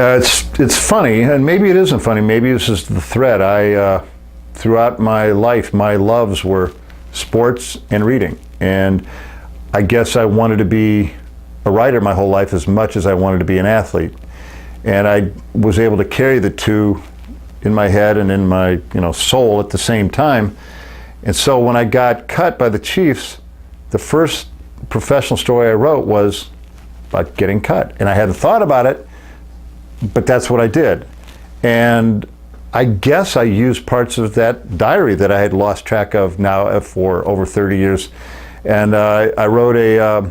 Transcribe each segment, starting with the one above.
It's funny, and maybe it isn't funny. Maybe this is the thread. Throughout my life, my loves were sports and reading, and I guess I wanted to be a writer my whole life as much as I wanted to be an athlete, and I was able to carry the two in my head and in my soul at the same time. And so when I got cut by the Chiefs, the first professional story I wrote was about getting cut, and I hadn't thought about it. But that's what I did. And I guess I used parts of that diary that I had lost track of now for over 30 years. And I wrote a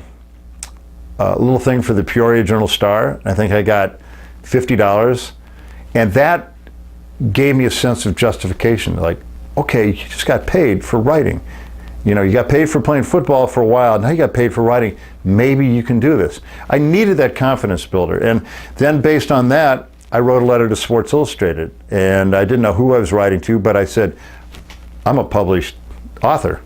little thing for the Peoria Journal-Star. I think I got $50. And that gave me a sense of justification. Like, okay, you just got paid for writing. You got paid for playing football for a while, now you got paid for writing. Maybe you can do this. I needed that confidence builder. And then based on that, I wrote a letter to Sports Illustrated. And I didn't know who I was writing to, but I said, I'm a published author.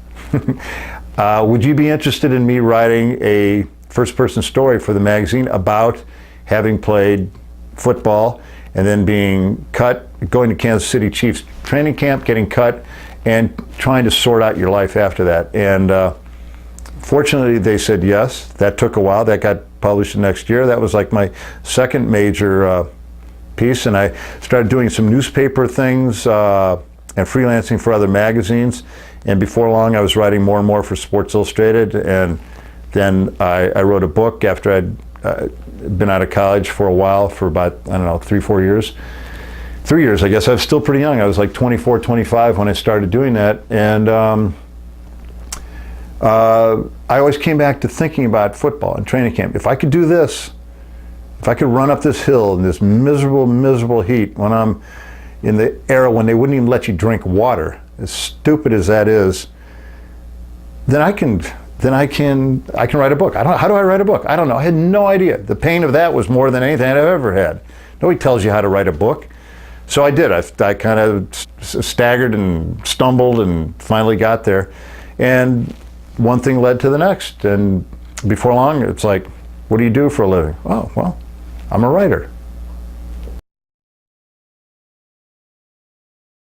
Would you be interested in me writing a first-person story for the magazine about having played football and then being cut, going to Kansas City Chiefs training camp, getting cut, and trying to sort out your life after that? And fortunately, they said yes. That took a while. That got published the next year. That was like my second major piece. And I started doing some newspaper things and freelancing for other magazines. And before long, I was writing more and more for Sports Illustrated. And then I wrote a book after I'd been out of college for a while, for about, 3-4 years. 3 years, I guess. I was still pretty young. I was like 24, 25 when I started doing that. And I always came back to thinking about football and training camp. If I could do this, if I could run up this hill in this miserable, miserable heat when I'm in the era when they wouldn't even let you drink water, as stupid as that is, then I can write a book. How do I write a book? I don't know. I had no idea. The pain of that was more than anything I've ever had. Nobody tells you how to write a book. So I did. I kind of staggered and stumbled and finally got there. And one thing led to the next. And before long, it's like, what do you do for a living? Oh, well, I'm a writer.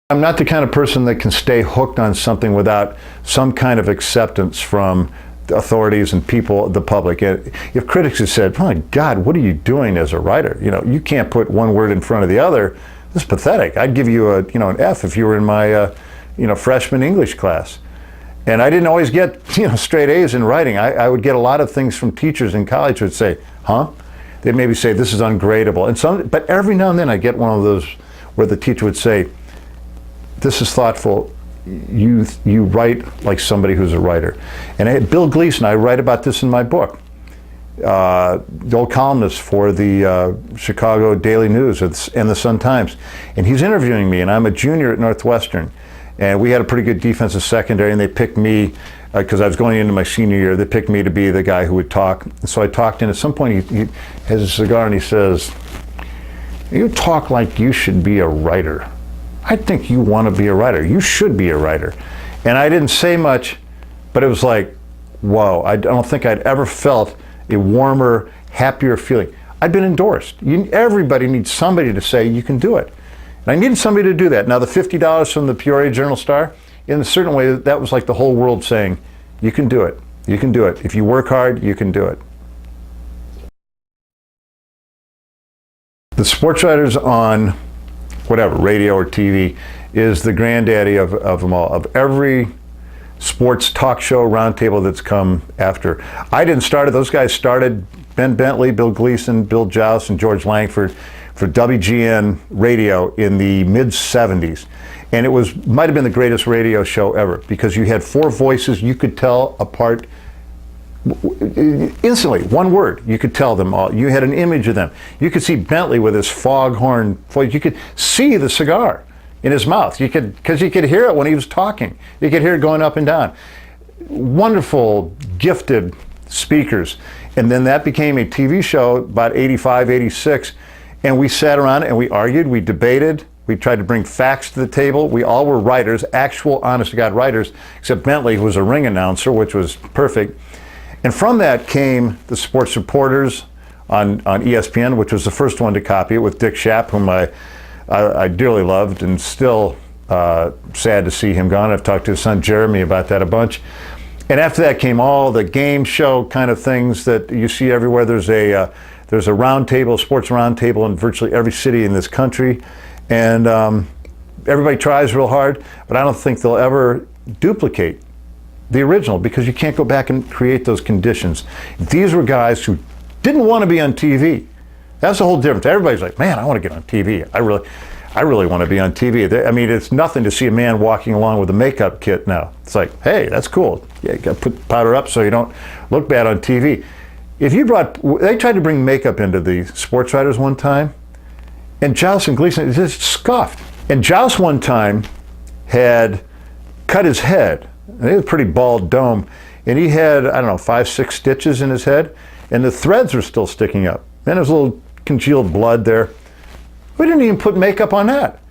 I'm not the kind of person that can stay hooked on something without some kind of acceptance from the authorities and people, the public. If critics had said, "Oh my God, what are you doing as a writer? You can't put one word in front of the other. This is pathetic. I'd give you an F if you were in my freshman English class." And I didn't always get straight A's in writing. I would get a lot of things from teachers in college who would say, "Huh?" They'd maybe say, "This is ungradable." But every now and then I get one of those where the teacher would say, "This is thoughtful. You write like somebody who's a writer." And Bill Gleason, I write about this in my book. The old columnist for the Chicago Daily News and the Sun-Times. And he's interviewing me, and I'm a junior at Northwestern. And we had a pretty good defensive secondary, and they picked me, because I was going into my senior year, they picked me to be the guy who would talk. And so I talked, and at some point he has a cigar and he says, "You talk like you should be a writer. I think you want to be a writer. You should be a writer." And I didn't say much, but it was like, whoa, I don't think I'd ever felt a warmer, happier feeling. I'd been endorsed. Everybody needs somebody to say you can do it. And I needed somebody to do that. Now the $50 from the Peoria Journal-Star, in a certain way, that was like the whole world saying, you can do it. You can do it. If you work hard, you can do it. The sports writers on whatever, radio or TV, is the granddaddy of them all, of every sports talk show roundtable that's come after. I didn't start it. Those guys started, Ben Bentley, Bill Gleason, Bill Joust, and George Langford for WGN radio in the mid-70s. And it might have been the greatest radio show ever, because you had four voices you could tell apart instantly. One word, you could tell them all. You had an image of them. You could see Bentley with his foghorn voice. You could see the cigar in his mouth. Because you could hear it when he was talking. You could hear it going up and down. Wonderful, gifted speakers. And then that became a TV show about 85, 86. And we sat around and we argued, we debated, we tried to bring facts to the table. We all were writers, actual honest-to-God writers, except Bentley, who was a ring announcer, which was perfect. And from that came the sports reporters, on ESPN, which was the first one to copy it, with Dick Schaap, whom I dearly loved, and still sad to see him gone. I've talked to his son Jeremy about that a bunch. And after that came all the game show kind of things that you see everywhere. There's a round table, sports round table in virtually every city in this country. And everybody tries real hard, but I don't think they'll ever duplicate the original, because you can't go back and create those conditions. These were guys who didn't want to be on TV. That's the whole difference. Everybody's like, man, I want to get on TV. I really want to be on TV. I mean, it's nothing to see a man walking along with a makeup kit now. It's like, hey, that's cool. Yeah, you got to put powder up so you don't look bad on TV. They tried to bring makeup into the sports writers one time, and Joust and Gleason just scoffed. And Joust one time had cut his head. And he had a pretty bald dome, and he had, I don't know, 5, 6 stitches in his head, and the threads were still sticking up. Then there's a little congealed blood there. We didn't even put makeup on that.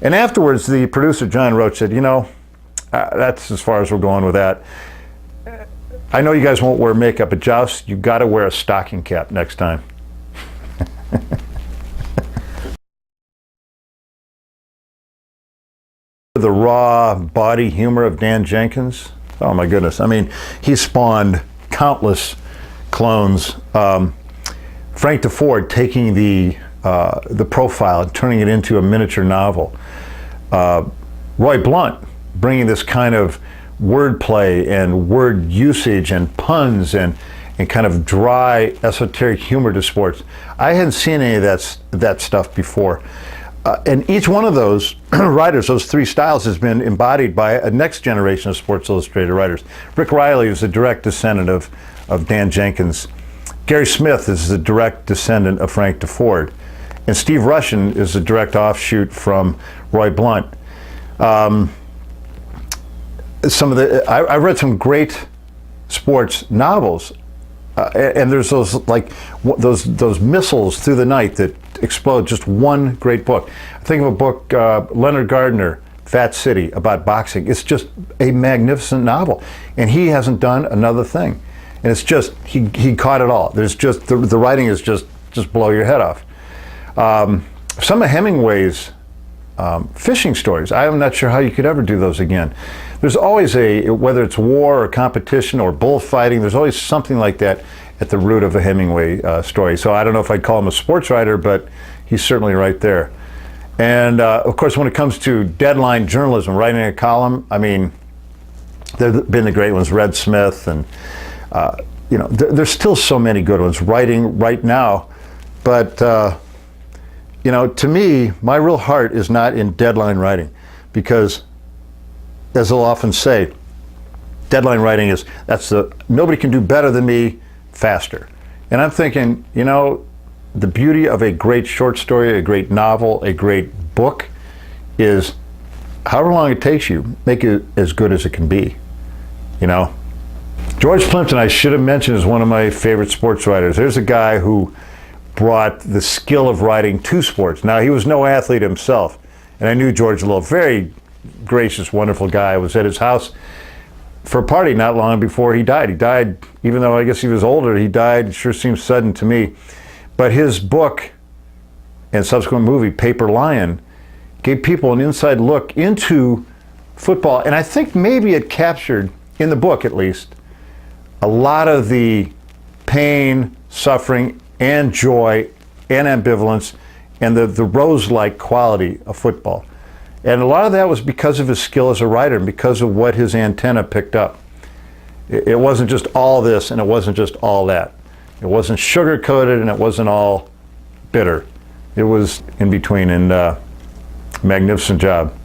And afterwards, the producer, John Roach, said, that's as far as we're going with that. I know you guys won't wear makeup at Joust. You've got to wear a stocking cap next time. The raw body humor of Dan Jenkins. Oh my goodness. I mean, he spawned countless clones. Frank DeFord taking the profile and turning it into a miniature novel. Roy Blunt bringing this kind of wordplay and word usage and puns and kind of dry, esoteric humor to sports. I hadn't seen any of that stuff before. And each one of those writers, those 3 styles, has been embodied by a next generation of Sports Illustrated writers. Rick Riley is a direct descendant of Dan Jenkins. Gary Smith is the direct descendant of Frank DeFord. And Steve Rushin is a direct offshoot from Roy Blunt. I read some great sports novels, and there's those missiles through the night that explode. Just one great book. I think of a book, Leonard Gardner, Fat City, about boxing. It's just a magnificent novel, and he hasn't done another thing. And it's just he caught it all. There's just the writing is just blow your head off. Some of Hemingway's fishing stories, I'm not sure how you could ever do those again. There's always whether it's war or competition or bullfighting, there's always something like that at the root of a Hemingway story. So I don't know if I'd call him a sports writer, but he's certainly right there. And of course, when it comes to deadline journalism, writing a column, I mean, there have been the great ones, Red Smith, and there's still so many good ones writing right now. But to me, my real heart is not in deadline writing, because, as they'll often say, deadline writing nobody can do better than me faster. And I'm thinking, the beauty of a great short story, a great novel, a great book is however long it takes you, make it as good as it can be. George Plimpton, I should have mentioned, is one of my favorite sports writers. There's a guy who brought the skill of writing to sports. Now, he was no athlete himself, and I knew George a little. Very gracious, wonderful guy. I was at his house for a party not long before he died. He died, even though I guess he was older, he died. It sure seems sudden to me. But his book and subsequent movie, Paper Lion, gave people an inside look into football. And I think maybe it captured, in the book at least, a lot of the pain, suffering, and joy, and ambivalence, and the rose-like quality of football. And a lot of that was because of his skill as a writer and because of what his antenna picked up. It wasn't just all this and it wasn't just all that. It wasn't sugar-coated and it wasn't all bitter. It was in between, and magnificent job.